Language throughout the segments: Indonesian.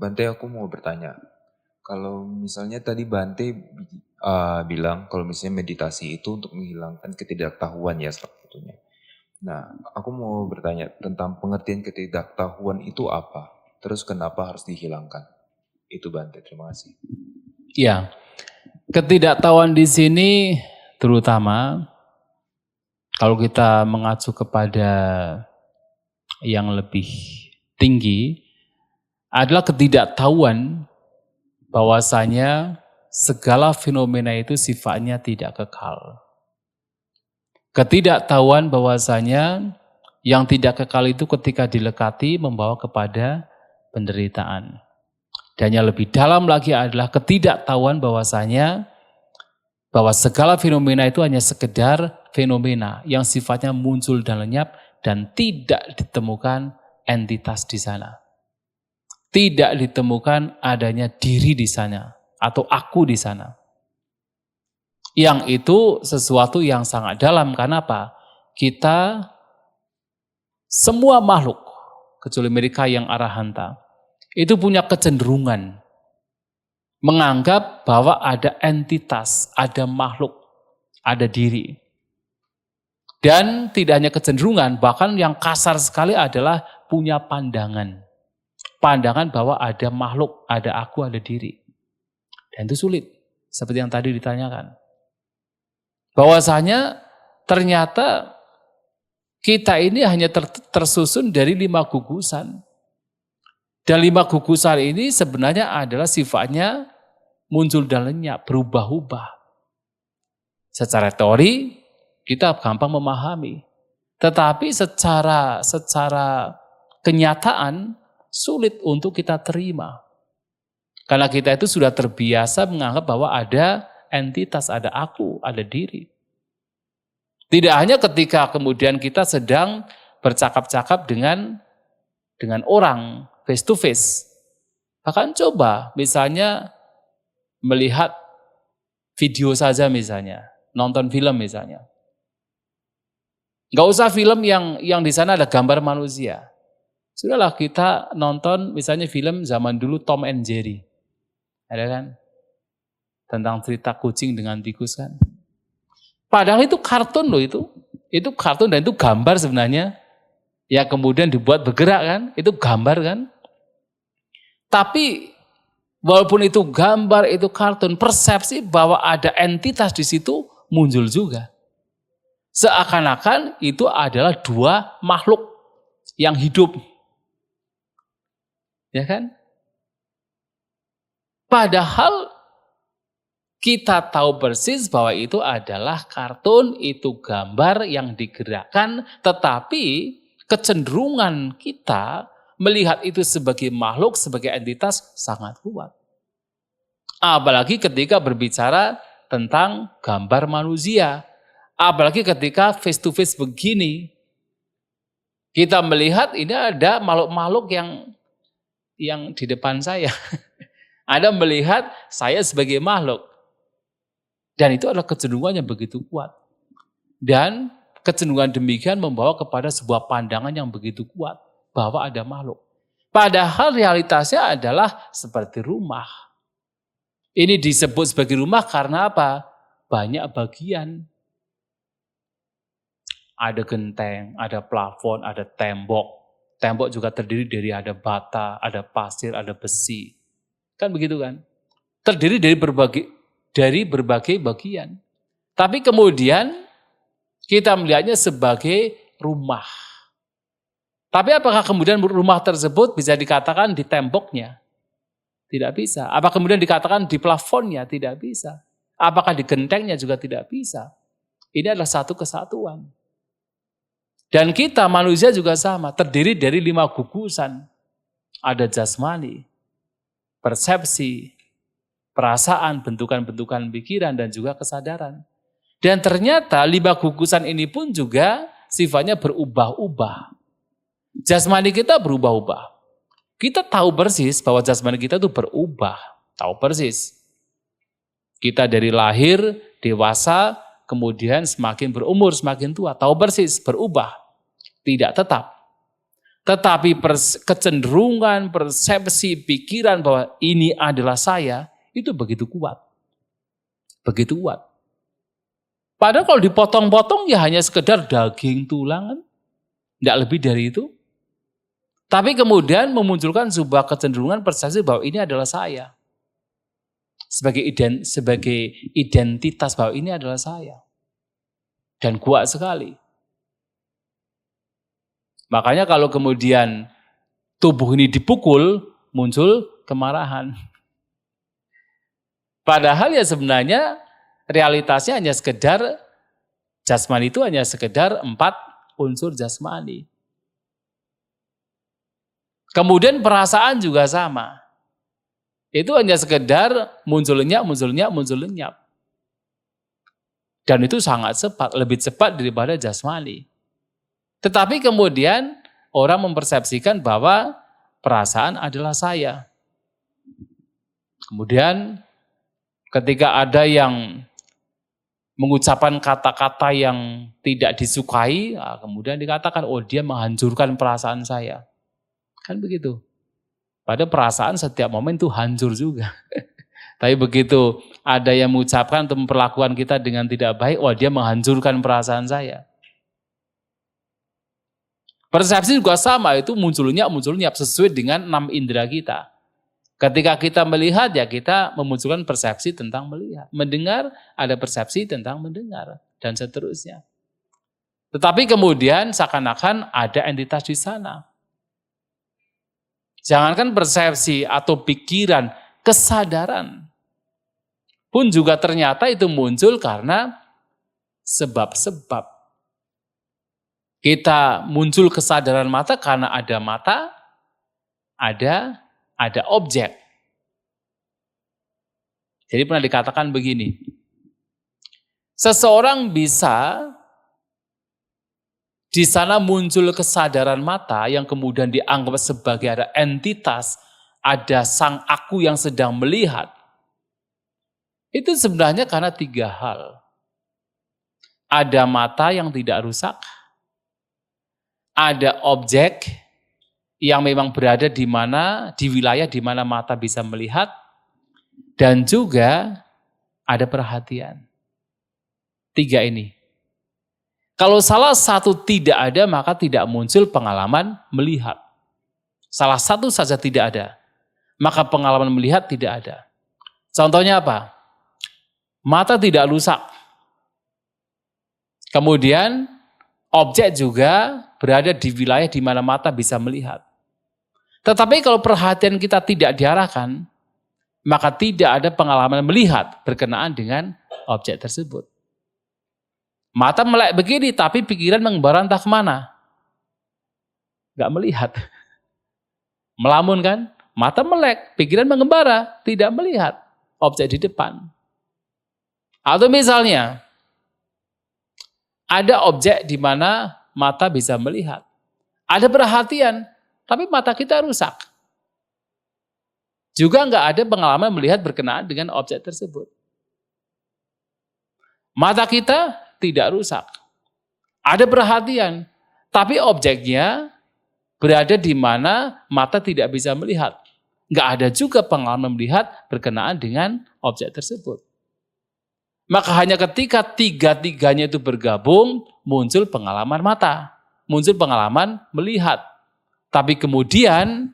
Bante, aku mau bertanya. Kalau misalnya tadi Bante bilang kalau misalnya meditasi itu untuk menghilangkan ketidaktahuan ya salah satunya. Nah, aku mau bertanya tentang pengertian ketidaktahuan itu apa? Terus kenapa harus dihilangkan? Itu Bante, terima kasih. Ya, ketidaktahuan di sini terutama kalau kita mengacu kepada yang lebih tinggi adalah ketidaktahuan bahwasanya segala fenomena itu sifatnya tidak kekal. Ketidaktahuan bahwasanya yang tidak kekal itu ketika dilekati membawa kepada penderitaan. Dan yang lebih dalam lagi adalah ketidaktahuan bahwasanya bahwa segala fenomena itu hanya sekedar fenomena yang sifatnya muncul dan lenyap dan tidak ditemukan entitas di sana. Tidak ditemukan adanya diri di sana atau aku di sana. Yang itu sesuatu yang sangat dalam. Karena apa? Kita semua makhluk, kecuali mereka yang arahanta, itu punya kecenderungan menganggap bahwa ada entitas, ada makhluk, ada diri. Dan tidak hanya kecenderungan, bahkan yang kasar sekali adalah punya pandangan. Pandangan bahwa ada makhluk, ada aku, ada diri. Dan itu sulit, seperti yang tadi ditanyakan. Bahwasanya ternyata kita ini hanya tersusun dari 5 gugusan. Dan 5 gugusan ini sebenarnya adalah sifatnya muncul dan lenyap, berubah-ubah. Secara teori kita gampang memahami. Tetapi secara kenyataan sulit untuk kita terima. Karena kita itu sudah terbiasa menganggap bahwa ada entitas, ada aku, ada diri. Tidak hanya ketika kemudian kita sedang bercakap-cakap dengan orang face to face. Bahkan coba misalnya melihat video saja misalnya, nonton film misalnya. Nggak usah film yang di sana ada gambar manusia. Sudahlah kita nonton misalnya film zaman dulu Tom and Jerry. Ada kan? Tentang cerita kucing dengan tikus kan. Padahal itu kartun loh itu. Itu kartun dan itu gambar sebenarnya. Ya kemudian dibuat bergerak kan. Itu gambar kan. Tapi walaupun itu gambar, itu kartun, persepsi bahwa ada entitas di situ muncul juga. Seakan-akan itu adalah 2 makhluk yang hidup. Ya kan? Padahal kita tahu persis bahwa itu adalah kartun, itu gambar yang digerakkan, tetapi kecenderungan kita melihat itu sebagai makhluk, sebagai entitas sangat kuat. Apalagi ketika berbicara tentang gambar manusia. Apalagi ketika face to face begini. Kita melihat ini ada makhluk-makhluk yang di depan saya. Ada melihat saya sebagai makhluk. Dan itu adalah kecenderungan yang begitu kuat. Dan kecenderungan demikian membawa kepada sebuah pandangan yang begitu kuat. Bahwa ada makhluk. Padahal realitasnya adalah seperti rumah. Ini disebut sebagai rumah karena apa? Banyak bagian. Ada genteng, ada plafon, ada tembok. Tembok juga terdiri dari ada bata, ada pasir, ada besi. Kan begitu kan? Terdiri dari berbagai bagian. Tapi kemudian kita melihatnya sebagai rumah. Tapi apakah kemudian rumah tersebut bisa dikatakan di temboknya? Tidak bisa. Apa kemudian dikatakan di plafonnya? Tidak bisa. Apakah di gentengnya juga tidak bisa. Ini adalah satu kesatuan. Dan kita manusia juga sama, terdiri dari 5 gugusan. Ada jasmani, persepsi, perasaan, bentukan-bentukan pikiran, dan juga kesadaran. Dan ternyata 5 gugusan ini pun juga sifatnya berubah-ubah. Jasmani kita berubah-ubah. Kita tahu persis bahwa jasmani kita itu berubah. Tahu persis. Kita dari lahir, dewasa, kemudian semakin berumur, semakin tua. Tahu persis, berubah. Tidak tetap. Tetapi kecenderungan, persepsi, pikiran bahwa ini adalah saya, itu begitu kuat. Begitu kuat. Padahal kalau dipotong-potong ya hanya sekedar daging tulang, kan? Tidak lebih dari itu. Tapi kemudian memunculkan sebuah kecenderungan persepsi bahwa ini adalah saya. Sebagai identitas bahwa ini adalah saya. Dan kuat sekali. Makanya kalau kemudian tubuh ini dipukul, muncul kemarahan. Padahal ya sebenarnya realitasnya hanya sekedar jasmani itu hanya sekedar 4 unsur jasmani. Kemudian perasaan juga sama. Itu hanya sekedar muncul lenyap. Dan itu sangat cepat, lebih cepat daripada jasmani. Tetapi kemudian orang mempersepsikan bahwa perasaan adalah saya. Kemudian ketika ada yang mengucapkan kata-kata yang tidak disukai, kemudian dikatakan, oh dia menghancurkan perasaan saya. Kan begitu. Pada perasaan setiap momen itu hancur juga. Tapi begitu ada yang mengucapkan atau memperlakukan kita dengan tidak baik, wah dia menghancurkan perasaan saya. Persepsi juga sama, itu munculnya sesuai dengan 6 indera kita. Ketika kita melihat, ya kita memunculkan persepsi tentang melihat. Mendengar, ada persepsi tentang mendengar, dan seterusnya. Tetapi kemudian seakan-akan ada entitas di sana. Jangankan persepsi atau pikiran, kesadaran pun juga ternyata itu muncul karena sebab-sebab. Kita muncul kesadaran mata karena ada mata, ada objek. Jadi pernah dikatakan begini, seseorang bisa di sana muncul kesadaran mata yang kemudian dianggap sebagai ada entitas, ada sang aku yang sedang melihat. Itu sebenarnya karena 3 hal. Ada mata yang tidak rusak, ada objek yang memang berada di wilayah di mana mata bisa melihat, dan juga ada perhatian. 3 ini. Kalau salah satu tidak ada, maka tidak muncul pengalaman melihat. Salah satu saja tidak ada, maka pengalaman melihat tidak ada. Contohnya apa? Mata tidak rusak. Kemudian objek juga berada di wilayah di mana mata bisa melihat. Tetapi kalau perhatian kita tidak diarahkan, maka tidak ada pengalaman melihat berkenaan dengan objek tersebut. Mata melek begini, tapi pikiran mengembara entah kemana. Gak melihat. Melamun kan? Mata melek, pikiran mengembara, tidak melihat objek di depan. Atau misalnya, ada objek di mana mata bisa melihat. Ada perhatian, tapi mata kita rusak. Juga nggak ada pengalaman melihat berkenaan dengan objek tersebut. Mata kita tidak rusak. Ada perhatian, tapi objeknya berada di mana mata tidak bisa melihat. Nggak ada juga pengalaman melihat berkenaan dengan objek tersebut. Maka hanya ketika 3-tiganya itu bergabung, muncul pengalaman mata, muncul pengalaman melihat. Tapi kemudian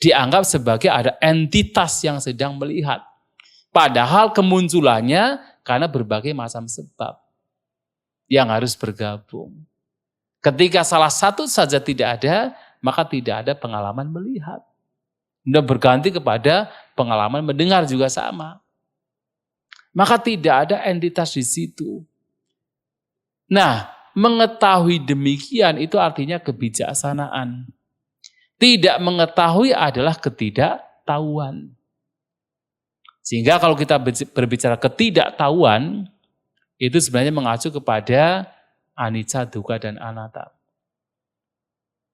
dianggap sebagai ada entitas yang sedang melihat. Padahal kemunculannya karena berbagai macam sebab yang harus bergabung. Ketika salah satu saja tidak ada, maka tidak ada pengalaman melihat. Dan berganti kepada pengalaman mendengar juga sama. Maka tidak ada entitas di situ. Nah, mengetahui demikian itu artinya kebijaksanaan. Tidak mengetahui adalah ketidaktahuan. Sehingga kalau kita berbicara ketidaktahuan, itu sebenarnya mengacu kepada anicca, dukkha, dan anatta.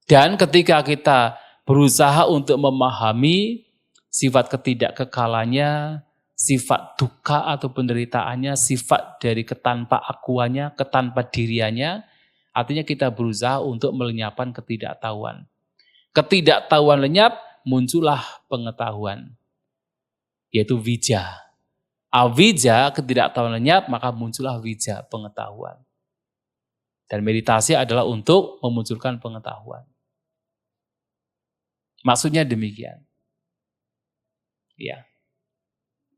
Dan ketika kita berusaha untuk memahami sifat ketidakkekalannya, sifat dukkha atau penderitaannya, sifat dari ketanpa akuannya, ketanpa diriannya, Artinya kita berusaha untuk melenyapkan ketidaktahuan. Ketidaktahuan lenyap, muncullah pengetahuan, yaitu wija. Awija, ketidaktahuan lenyap, maka muncullah wija, pengetahuan. Dan meditasi adalah untuk memunculkan pengetahuan. Maksudnya demikian. Ya.